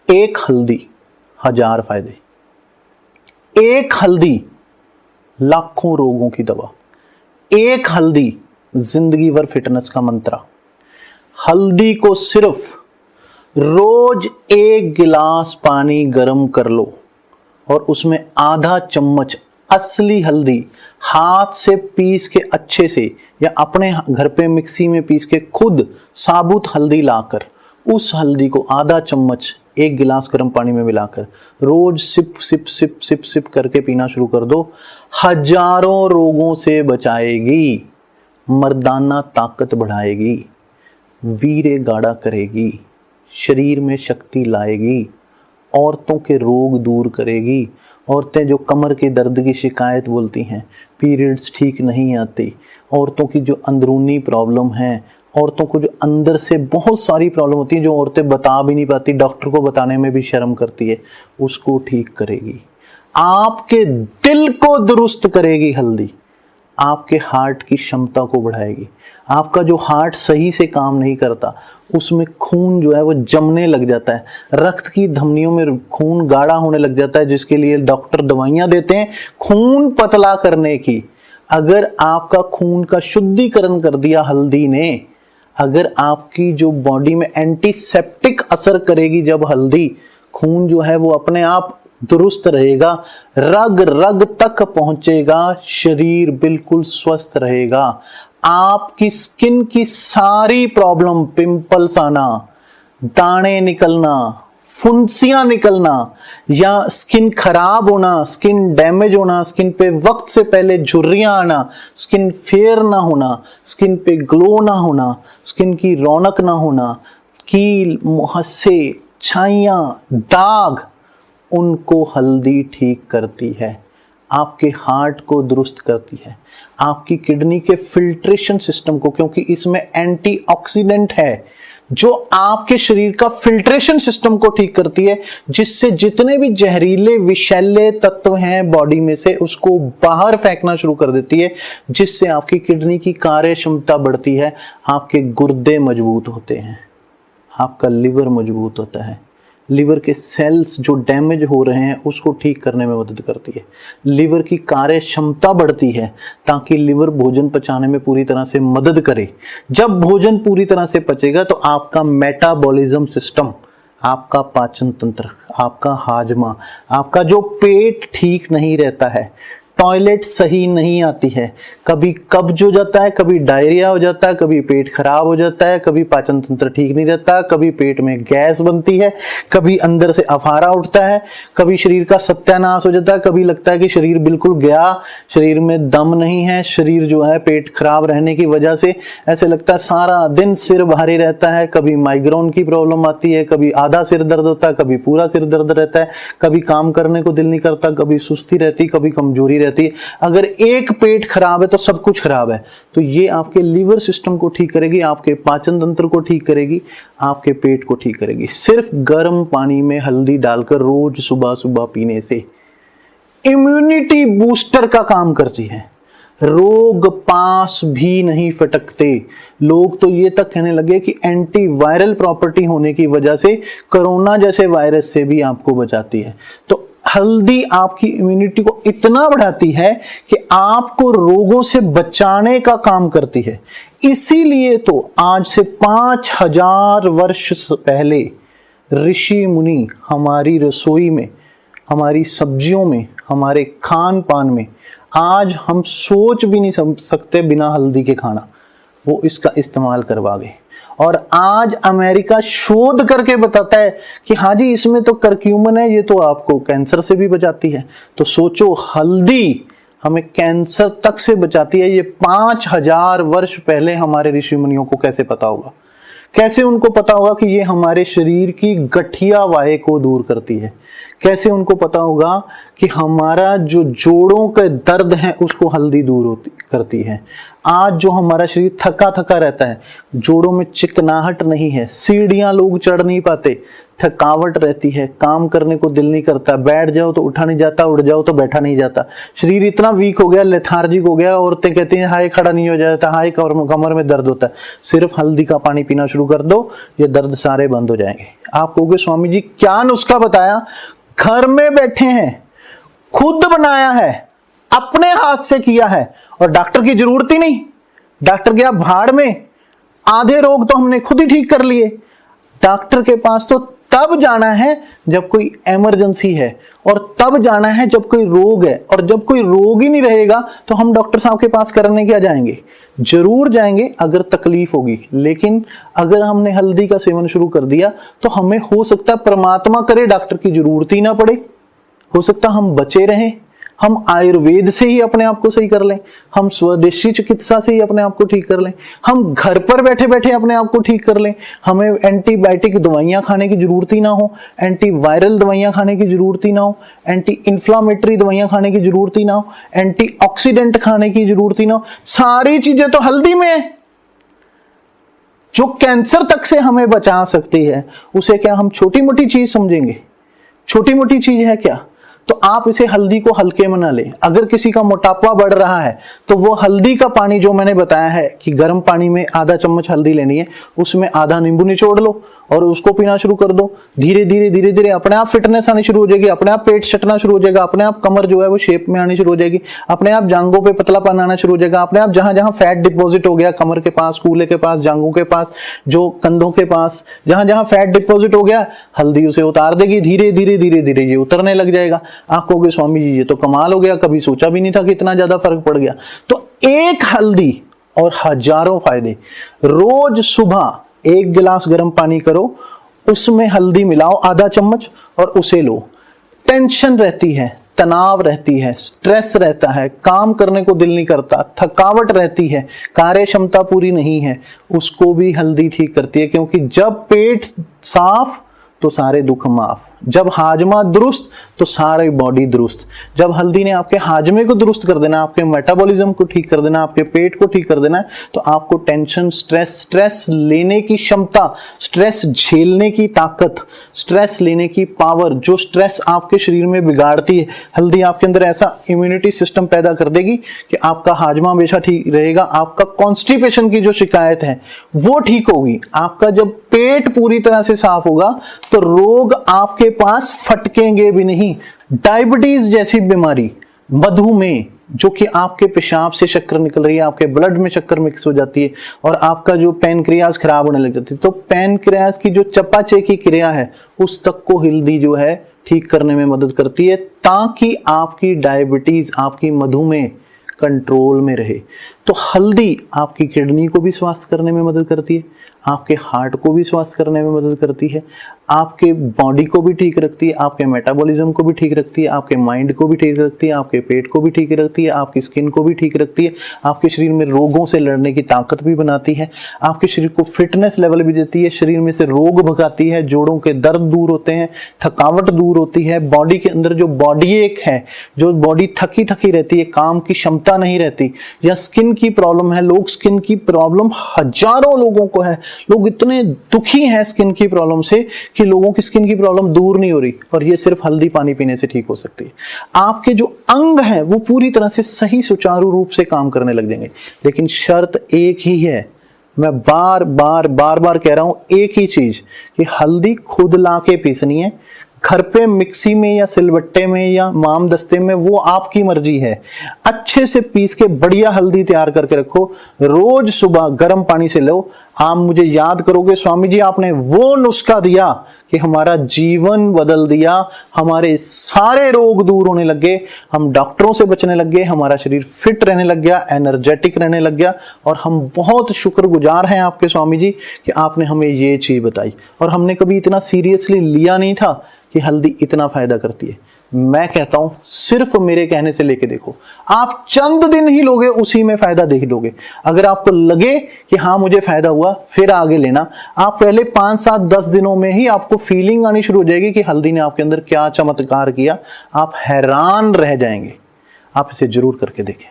एक हल्दी 1000 फायदे, एक हल्दी लाखों रोगों की दवा, एक हल्दी जिंदगी भर फिटनेस का मंत्र। हल्दी को सिर्फ रोज 1 गिलास पानी गर्म कर लो और उसमें आधा चम्मच असली हल्दी हाथ से पीस के अच्छे से, या अपने घर पे मिक्सी में पीस के खुद साबुत हल्दी लाकर उस हल्दी को आधा चम्मच 1 गिलास गर्म पानी में मिलाकर रोज sip sip sip sip sip करके पीना शुरू कर दो। हजारों रोगों से बचाएगी, मर्दाना ताकत बढ़ाएगी, वीर्य गाढ़ा करेगी, शरीर में शक्ति लाएगी, औरतों के रोग दूर करेगी। औरतें जो कमर के दर्द की शिकायत बोलती हैं, पीरियड्स ठीक नहीं आती, औरतों की जो अंदरूनी प्रॉब्लम है, औरतों को जो अंदर से बहुत सारी प्रॉब्लम होती है जो औरतें बता भी नहीं पाती, डॉक्टर को बताने में भी शर्म करती है, उसको ठीक करेगी। आपके दिल को दुरुस्त करेगी हल्दी, आपके हार्ट की क्षमता को बढ़ाएगी। आपका जो हार्ट सही से काम नहीं करता उसमें खून जो है वो जमने लग जाता है, रक्त की धमनियों में खून गाढ़ा होने लग जाता है, जिसके लिए डॉक्टर दवाइयां देते हैं खून पतला करने की। अगर आपका खून का शुद्धिकरण कर दिया हल्दी ने, अगर आपकी जो बॉडी में एंटीसेप्टिक असर करेगी, जब हल्दी खून जो है वो अपने आप दुरुस्त रहेगा, रग रग तक पहुंचेगा, शरीर बिल्कुल स्वस्थ रहेगा। आपकी स्किन की सारी प्रॉब्लम, पिंपल्स आना, दाने निकलना, फुंसियां निकलना, या स्किन खराब होना, स्किन डैमेज होना, स्किन पे वक्त से पहले झुर्रियां आना, स्किन फेयर ना होना, स्किन पे ग्लो ना होना, स्किन की रौनक ना होना, कील, मुहस्से, छाइयां, दाग, उनको हल्दी ठीक करती है। आपके हार्ट को दुरुस्त करती है, आपकी किडनी के फिल्ट्रेशन सिस्टम को, क्योंकि इसमें एंटीऑक्सीडेंट है जो आपके शरीर का फिल्ट्रेशन सिस्टम को ठीक करती है, जिससे जितने भी जहरीले विषैले तत्व हैं बॉडी में से उसको बाहर फेंकना शुरू कर देती है, जिससे आपकी किडनी की कार्य क्षमता बढ़ती है, आपके गुर्दे मजबूत होते हैं, आपका लिवर मजबूत होता है, लिवर के सेल्स जो डैमेज हो रहे हैं उसको ठीक करने में मदद करती है, लिवर की कार्य क्षमता बढ़ती है ताकि लिवर भोजन पचाने में पूरी तरह से मदद करे। जब भोजन पूरी तरह से पचेगा तो आपका मेटाबॉलिज्म सिस्टम, आपका पाचन तंत्र, आपका हाजमा, आपका जो पेट ठीक नहीं रहता है, टॉयलेट सही नहीं आती है, कभी कब्ज हो जाता है, कभी डायरिया हो जाता है, कभी पेट खराब हो जाता है, कभी पाचन तंत्र ठीक नहीं रहता, कभी पेट में गैस बनती है, कभी अंदर से अफारा उठता है, कभी शरीर का सत्यानाश हो जाता है, कभी लगता है कि शरीर बिल्कुल गया, शरीर में दम नहीं है, शरीर जो है पेट खराब रहने की वजह से ऐसे लगता है सारा दिन सिर भारी रहता है, कभी माइग्रेन की प्रॉब्लम आती है, कभी आधा सिर दर्द होता है, कभी पूरा सिर दर्द रहता है, कभी काम करने को दिल नहीं करता, कभी सुस्ती रहती, कभी कमजोरी रहती। अगर एक पेट खराब है तो सब कुछ खराब है। तो ये आपके लिवर सिस्टम को ठीक करेगी, आपके पाचन तंत्र को ठीक करेगी, आपके पेट को ठीक करेगी, सिर्फ गर्म पानी में हल्दी डालकर रोज सुबह सुबह पीने से। इम्यूनिटी बूस्टर का काम करती है, रोग पास भी नहीं फटकते। लोग तो ये तक कहने लगे कि एंटीवायरल प्रॉपर्टी होने की वजह से कोरोना जैसे वायरस से भी आपको बचाती है। तो हल्दी आपकी इम्यूनिटी को इतना बढ़ाती है कि आपको रोगों से बचाने का काम करती है। इसीलिए तो आज से 5000 वर्ष पहले ऋषि मुनि हमारी रसोई में, हमारी सब्जियों में, हमारे खान पान में, आज हम सोच भी नहीं सकते बिना हल्दी के खाना, वो इसका इस्तेमाल करवा गए। और आज अमेरिका शोध करके बताता है कि हाँ जी इसमें तो करक्यूमिन है, ये तो आपको कैंसर से भी बचाती है। तो सोचो हल्दी हमें कैंसर तक से बचाती है। ये 5000 वर्ष पहले हमारे ऋषि मुनियों को कैसे पता होगा? कैसे उनको पता होगा कि ये हमारे शरीर की गठिया वाय को दूर करती है? कैसे उनको पता होगा कि हमारा जो जोड़ों के दर्द है उसको हल्दी दूर करती है? आज जो हमारा शरीर थका थका रहता है, जोड़ों में चिकनाहट नहीं है, सीढ़ियां लोग चढ़ नहीं पाते, थकावट रहती है, काम करने को दिल नहीं करता, बैठ जाओ तो उठा नहीं जाता, उठ जाओ तो बैठा नहीं जाता, शरीर इतना वीक हो गया, लेथार्जिक हो गया, औरतें कहती हैं हाय खड़ा नहीं हो जाता, हाय कमर में दर्द होता है। सिर्फ हल्दी का पानी पीना शुरू कर दो, ये दर्द सारे बंद हो जाएंगे। आप कहोगे स्वामी जी क्या नुस्खा बताया, घर में बैठे हैं, खुद बनाया है, अपने हाथ से किया है और डॉक्टर की जरूरत ही नहीं। डॉक्टर गया भाड़ में, आधे रोग तो हमने खुद ही ठीक कर लिए। डॉक्टर के पास तो तब जाना है जब कोई इमरजेंसी है और तब जाना है जब कोई रोग है, और जब कोई रोग ही नहीं रहेगा तो हम डॉक्टर साहब के पास करने क्या जाएंगे? जरूर जाएंगे अगर तकलीफ होगी, लेकिन अगर हमने हल्दी का सेवन शुरू कर दिया तो हमें हो सकता है परमात्मा करे डॉक्टर की जरूरत ही ना पड़े, हो सकता हम बचे रहें, हम आयुर्वेद से ही अपने आप को सही कर लें, हम स्वदेशी चिकित्सा से ही अपने आप को ठीक कर लें, हम घर पर बैठे बैठे अपने आप को ठीक कर लें, हमें एंटीबायोटिक दवाइयां खाने की जरूरत ही ना हो, एंटीवायरल दवाइयां खाने की जरूरत ही ना हो, एंटी इंफ्लामेटरी दवाइयां खाने की जरूरत ही ना हो, एंटीऑक्सीडेंट खाने की जरूरत ही ना हो। सारी चीजें तो हल्दी में है। जो कैंसर तक से हमें बचा सकती है उसे क्या हम छोटी मोटी चीज समझेंगे? छोटी मोटी चीज है क्या? तो आप इसे हल्दी को हल्के में ना लें। अगर किसी का मोटापा बढ़ रहा है तो वो हल्दी का पानी जो मैंने बताया है कि गर्म पानी में आधा चम्मच हल्दी लेनी है, उसमें आधा नींबू निचोड़ लो और उसको पीना शुरू कर दो। धीरे धीरे धीरे धीरे अपने आप फिटनेस आनी शुरू हो जाएगी, अपने आप पेट चटना शुरू हो जाएगा, अपने आप कमर जो है वो शेप में आनी शुरू हो जाएगी, अपने आप जांघों पे पतलापन आना शुरू हो जाएगा, अपने आप जहां जहां फैट डिपॉजिट हो गया, कमर के पास, कूल्हे के पास, जांघों के पास, जो कंधों के पास, जहां जहां फैट डिपॉजिट हो गया हल्दी उसे उतार देगी। धीरे धीरे धीरे धीरे ये उतरने लग जाएगा। आप कहोगे स्वामी जी ये तो कमाल हो गया, कभी सोचा भी नहीं था कि इतना ज्यादा फर्क पड़ गया। तो एक हल्दी और हजारों फायदे। रोज सुबह 1 गिलास गर्म पानी करो, उसमें हल्दी मिलाओ आधा चम्मच और उसे लो। टेंशन रहती है, तनाव रहती है, स्ट्रेस रहता है, काम करने को दिल नहीं करता, थकावट रहती है, कार्य क्षमता पूरी नहीं है, उसको भी हल्दी ठीक करती है। क्योंकि जब पेट साफ तो सारे दुख माफ, जब हाजमा दुरुस्त तो सारी बॉडी दुरुस्त। जब हल्दी ने आपके हाजमे को दुरुस्त कर देना, आपके मेटाबॉलिज्म को ठीक कर देना, आपके पेट को ठीक कर देना, तो आपको टेंशन, स्ट्रेस लेने की क्षमता, स्ट्रेस झेलने की ताकत, स्ट्रेस लेने की पावर, जो स्ट्रेस आपके शरीर में बिगाड़ती है, हल्दी आपके अंदर ऐसा इम्यूनिटी सिस्टम पैदा कर देगी कि आपका हाजमा हमेशा ठीक रहेगा, आपका कॉन्स्टिपेशन की जो शिकायत है वो ठीक होगी। आपका जब पेट पूरी तरह से साफ होगा तो रोग आपके पास फटकेंगे भी नहीं। डायबिटीज जैसी बीमारी, मधुमेह, जो कि आपके पेशाब से शक्कर निकल रही है, आपके ब्लड में शक्कर मिक्स हो जाती है और आपका जो पैनक्रियाज खराब होने लग जाती है, तो पैनक्रियाज की जो चपाचेकी क्रिया है उस तक को हल्दी जो है ठीक करने में मदद करती है, ताकि आपकी डायबिटीज, आपकी मधुमेह कंट्रोल में रहे। तो हल्दी आपकी किडनी को भी स्वस्थ करने में मदद करती है, आपके हार्ट को भी स्वस्थ करने में मदद करती है, आपके बॉडी को भी ठीक रखती है, आपके मेटाबॉलिज्म को भी ठीक रखती है, आपके माइंड को भी ठीक रखती है, आपके पेट को भी ठीक रखती है, आपकी स्किन को भी ठीक रखती है, आपके शरीर में रोगों से लड़ने की ताकत भी बनाती है, आपके शरीर को फिटनेस लेवल भी देती है, शरीर में से रोग भगाती है, जोड़ों के दर्द दूर होते हैं, थकावट दूर होती है, बॉडी के अंदर जो बॉडी एक है, जो बॉडी थकी थकी रहती है, काम की क्षमता नहीं रहती, या स्किन की प्रॉब्लम है, लोग स्किन की प्रॉब्लम हजारों लोगों को है, लोग इतने दुखी हैं स्किन की प्रॉब्लम से कि लोगों की स्किन की प्रॉब्लम दूर नहीं हो रही, और ये सिर्फ हल्दी पानी पीने से ठीक हो सकती है। आपके जो अंग हैं वो पूरी तरह से सही सुचारू रूप से काम करने लग जाएंगे, लेकिन शर्त एक ही है, मैं बार बार कह रहा हूं एक ही चीज, कि हल्दी खुद लाके पीसनी है, घर पे मिक्सी में या सिलबट्टे में या माम दस्ते में, वो आपकी मर्जी है। अच्छे से पीस के बढ़िया हल्दी तैयार करके रखो, रोज सुबह गर्म पानी से लो। आप मुझे याद करोगे स्वामी जी आपने वो नुस्खा दिया कि हमारा जीवन बदल दिया, हमारे सारे रोग दूर होने लगे, हम डॉक्टरों से बचने लग गए, हमारा शरीर फिट रहने लग गया, एनर्जेटिक रहने लग गया, और हम बहुत शुक्रगुजार हैं आपके स्वामी जी कि आपने हमें ये चीज बताई, और हमने कभी इतना सीरियसली लिया नहीं था कि हल्दी इतना फायदा करती है। मैं कहता हूं सिर्फ मेरे कहने से लेके देखो, आप चंद दिन ही लोगे, उसी में फायदा देख लोगे। अगर आपको लगे कि हाँ मुझे फायदा हुआ, फिर आगे लेना। आप पहले 5, 7, 10 दिनों में ही आपको फीलिंग आनी शुरू हो जाएगी कि हल्दी ने आपके अंदर क्या चमत्कार किया, आप हैरान रह जाएंगे। आप इसे जरूर करके देखें।